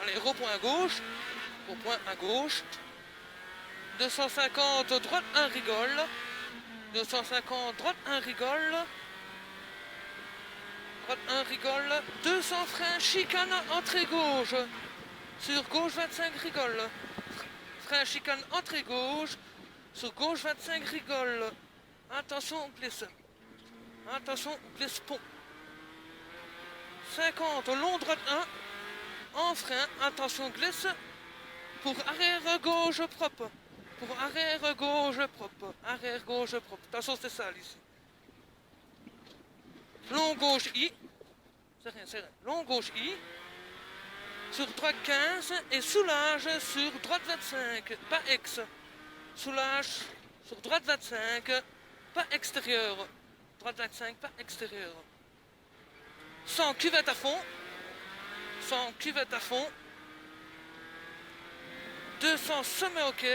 Allez, repoint à gauche. Repoint à gauche. 250, droite 1, rigole. 250, droite 1, rigole. Droite 1, rigole. 200, frein, chicane, entrée gauche. Sur gauche 25, rigole. Frein, chicane, entrée gauche. Sur gauche 25, rigole. Attention, glisse. Attention, glisse pont. 50, long droite 1. En frein, attention, glisse. Pour arrière gauche propre. Pour arrière gauche propre. Arrière gauche propre. Attention, c'est sale ici. Long gauche I. C'est rien, c'est rien. Long gauche I. Sur droite 15 et soulage sur droite 25. Pas ex. Soulage sur droite 25. Pas extérieur. Droite 25, pas extérieur. 100 cuvette à fond. 100 cuvette à fond. 200 sommet ok.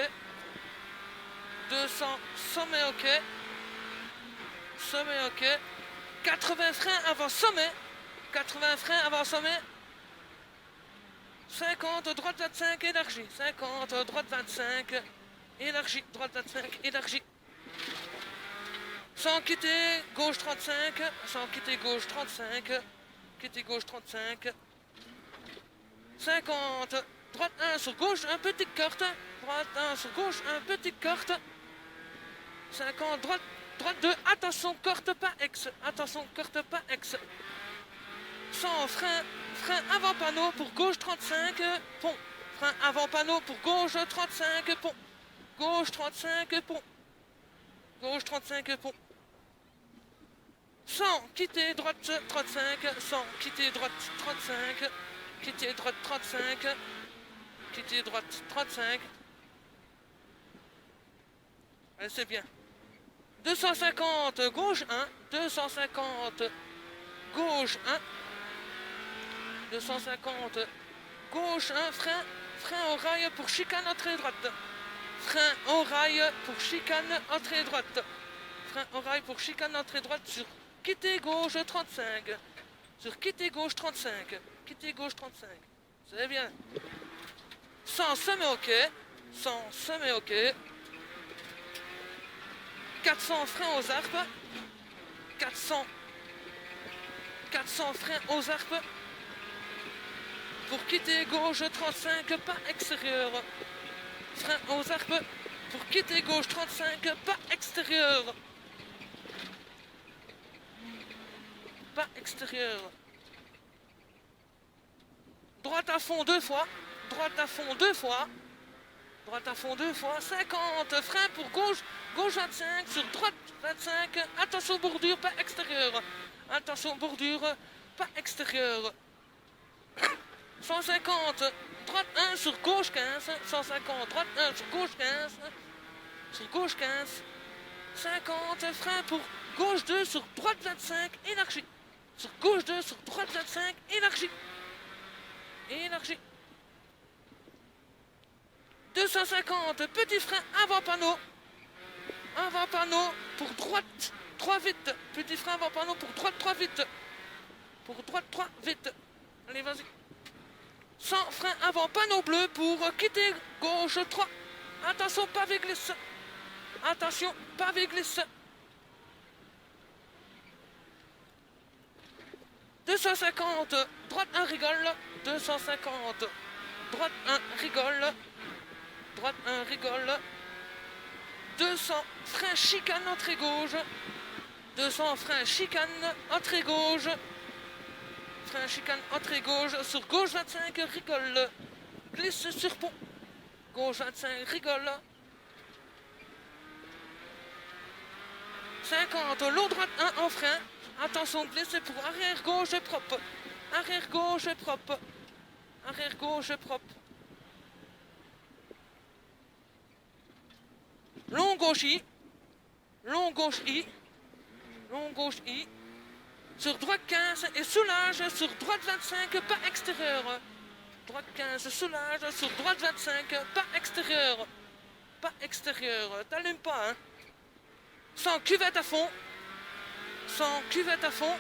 200 sommet ok. Sommet ok. 80 freins avant sommet. 80 freins avant sommet. 50 droite 25 élargie. 50 droite 25 élargie. Droite 25 élargie. 100 quitter gauche 35. 100 quitter gauche 35. Quitter gauche 35. 50 droite 1 sur gauche, un petit carte. Droite 1 sur gauche, un petit carte. 50, droite 2, attention, carte pas ex. Attention, carte pas ex. 100, frein avant panneau pour gauche 35, pont. Frein avant panneau pour gauche 35, pont. Gauche 35, pont. Gauche 35, pont. 100, quitter droite 35, 100, quitter droite 35, quitter droite 35. Quitter droite 35. Allez, c'est bien. 250 gauche 1. 250 gauche 1. 250 gauche 1. Frein au rail pour chicane entrée droite. Frein au rail pour chicane entrée droite. Frein au rail pour chicane entrée droite sur quitter gauche 35. Sur quitter gauche 35. Quitter gauche 35. C'est bien. 100 sommet ok. 100 sommet ok. 400 freins aux arpes. 400 freins aux arpes. Pour quitter gauche 35, pas extérieur. Frein aux arpes. Pour quitter gauche 35, pas extérieur. Pas extérieur. Droite à fond 2 fois. Droite à fond 2 fois. Droite à fond 2 fois. 50. Frein pour gauche. Gauche 25. Sur droite 25. Attention bordure, pas extérieur. Attention bordure, pas extérieur. 150. Droite 1 sur gauche 15. 150. Droite 1 sur gauche 15. Sur gauche 15. 50. Frein pour gauche 2 sur droite 25. Élargie. Sur gauche 2 sur droite 25. Élargie. Élargie. 250, petit frein avant panneau. Avant panneau pour droite 3 vite. Petit frein avant panneau pour droite 3 vite. Pour droite 3 vite. Allez, vas-y. 100 frein avant panneau bleu pour quitter gauche 3. Attention, pavé glisse. Attention, pavé glisse. 250, droite 1 rigole. 250, droite 1 rigole. Droite 1 rigole. 200 frein chicane entrée gauche. 200 frein chicane entrée gauche. Frein chicane entrée gauche. Sur gauche 25 rigole. Glisse sur pont. Gauche 25 rigole. 50 long droite 1 en frein. Attention glisse pour arrière gauche propre. Arrière gauche propre. Arrière gauche propre. Long gauche I. Long gauche I. Long gauche I. Sur droite 15 et soulage sur droite 25, pas extérieur. Droite 15, soulage sur droite 25, pas extérieur. Pas extérieur. T'allumes pas, hein. 100 cuvette à fond. 100 cuvette à fond.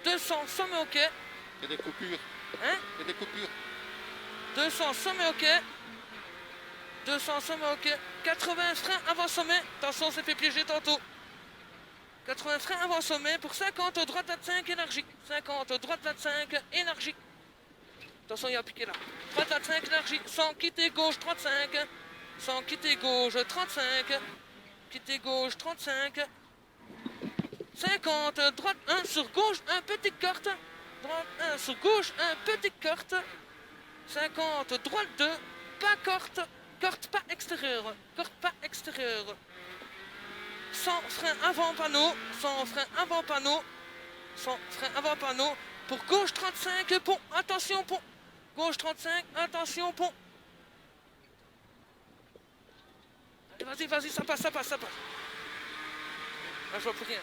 200 sommet ok. Il y a des coupures. Hein? Il y a des coupures. 200 sommet ok. 200 sommet ok. 80 frein avant sommet. Attention, on s'est fait piéger tantôt. 80 frein avant sommet pour 50 droite 25 énergie. 50 droite 25 énergie. Attention, il y a piqué là. Droite 25 énergie. 100 quitter gauche 35. 100 quitter gauche 35. Quitter gauche 35. 50 droite 1 sur gauche, un petit carte. Droite 1 sur gauche, un petit carte. 50 droite 2, pas carte. Carte pas extérieure. Carte pas extérieure. 100 frein avant panneau. 100 frein avant panneau. 100 frein avant panneau. Pour gauche 35, pont. Attention, pont. Gauche 35, attention, pont. Allez, vas-y, ça passe. Là, je vois plus rien.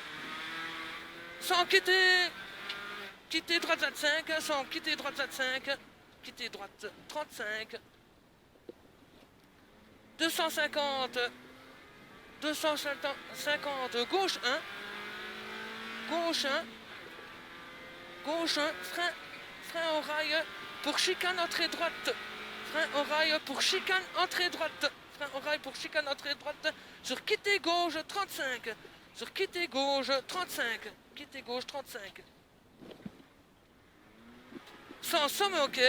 100 quitter droite 25, 100 quitter droite 25, quitter droite 35. 250, 250, gauche 1, gauche 1, gauche 1, frein au rail pour chicane entrée droite, frein au rail pour chicane entrée droite, frein au rail pour chicane entrée droite, sur quitter gauche 35, sur quitter gauche 35, quitter gauche 35. 100 sommet ok,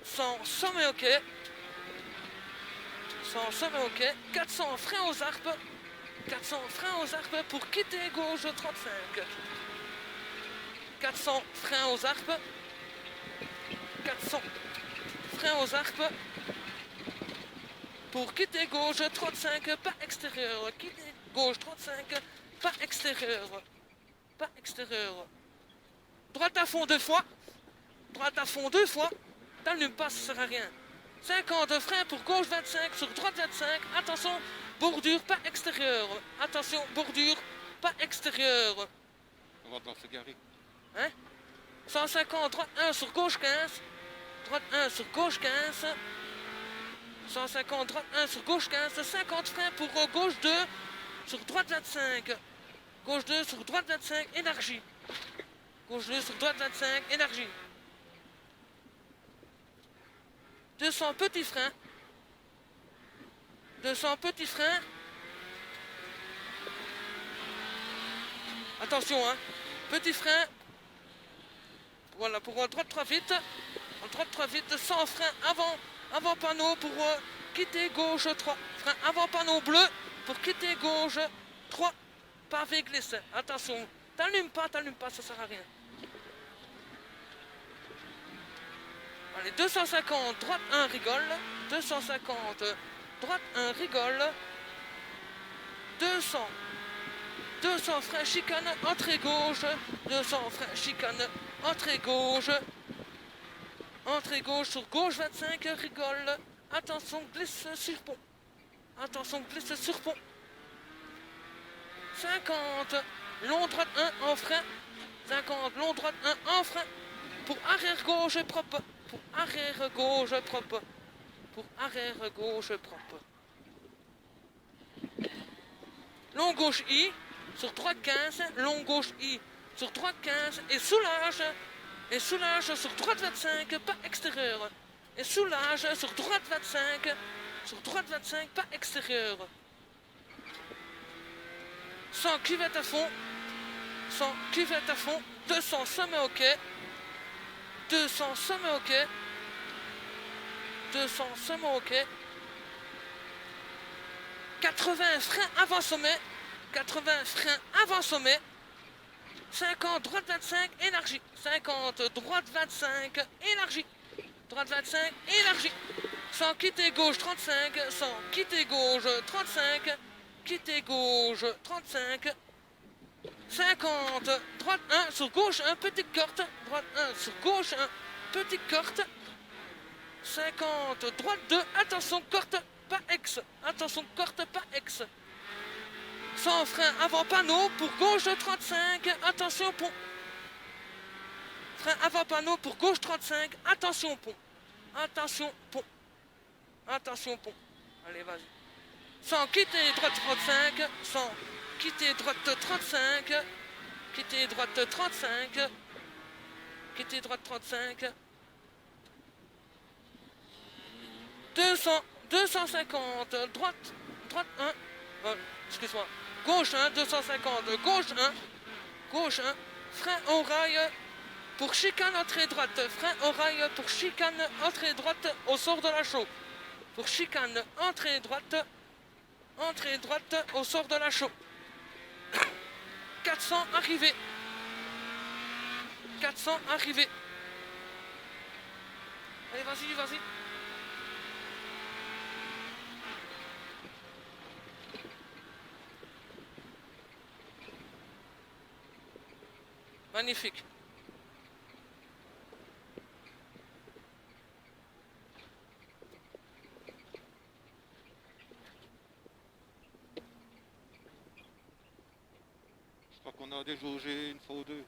100 sommet ok. 100 sommet ok, 400 frein aux arpes, 400 frein aux arpes pour quitter gauche 35. 400 frein aux arpes, 400 frein aux arpes pour quitter gauche 35, pas extérieur, quitter gauche 35, pas extérieur, pas extérieur. Droite à fond 2 fois, droite à fond 2 fois, t'allumes pas, ça sert à rien. 50 frein pour gauche 25 sur droite 25. Attention, bordure pas extérieure. Attention, bordure pas extérieure. On va encore se garer. Hein? 150 droite 1 sur gauche 15. Droite 1 sur gauche 15. 150 droite 1 sur gauche 15. 50 frein pour gauche 2 sur droite 25. Gauche 2 sur droite 25. Énergie. Gauche 2 sur droite 25. Énergie. 200 petits freins. 200 petits freins. Attention, hein. Petit frein. Voilà, pour droite 3 vite. Droite 3 vite, 100 freins avant panneau pour quitter gauche 3. Frein avant panneau bleu pour quitter gauche 3. Pavé glissé. Attention. T'allumes pas, ça sert à rien. Allez, 250, droite 1, rigole. 250, droite 1, rigole. 200 frein chicane, entrée gauche. 200 frein chicane, entrée gauche. Entrée gauche sur gauche 25, rigole. Attention, glisse sur pont. Attention, glisse sur pont. 50, long droite 1 en frein. 50, long droite 1 en frein. Pour arrière gauche propre. Pour arrière gauche propre. Pour arrière gauche propre. Long gauche I sur droite 15. Long gauche I sur droite 15. Et soulage. Et soulage sur droite 25. Pas extérieur. Et soulage sur droite 25. Sur droite 25. Pas extérieur. 100 cuvette à fond. 100 cuvette à fond. 200 sommet ok. 200 sommet ok. 200 sommet ok. 80 frein avant sommet. 80 frein avant sommet. 50 droite 25 énergie. 50 droite 25 énergie. Droite 25 énergie. 100 quitter gauche 35. 100 quitter gauche 35. Quitter gauche 35. 50, droite 1 sur gauche, un petit corte. Droite 1 sur gauche, un petit corte. 50, droite 2, attention, corte, pas ex. Attention, corte, pas ex. 100 frein avant panneau pour gauche 35, attention pont. Frein avant panneau pour gauche 35, attention pont. Attention pont. Attention pont. Allez, vas-y. 100 quitter droite 35, 100 quitter droite 35, quitter droite 35, quittez droite 35. 200, 250, droite 1, excuse-moi, gauche 1, 250, gauche 1, frein au rail pour chicane entrée droite, frein au rail pour chicane entrée droite au sort de la chaux, pour chicane entrée droite au sort de la chaux. 400 arrivé. 400 arrivé. Allez, vas-y. Magnifique. Je crois qu'on a déjaugé une fois ou deux.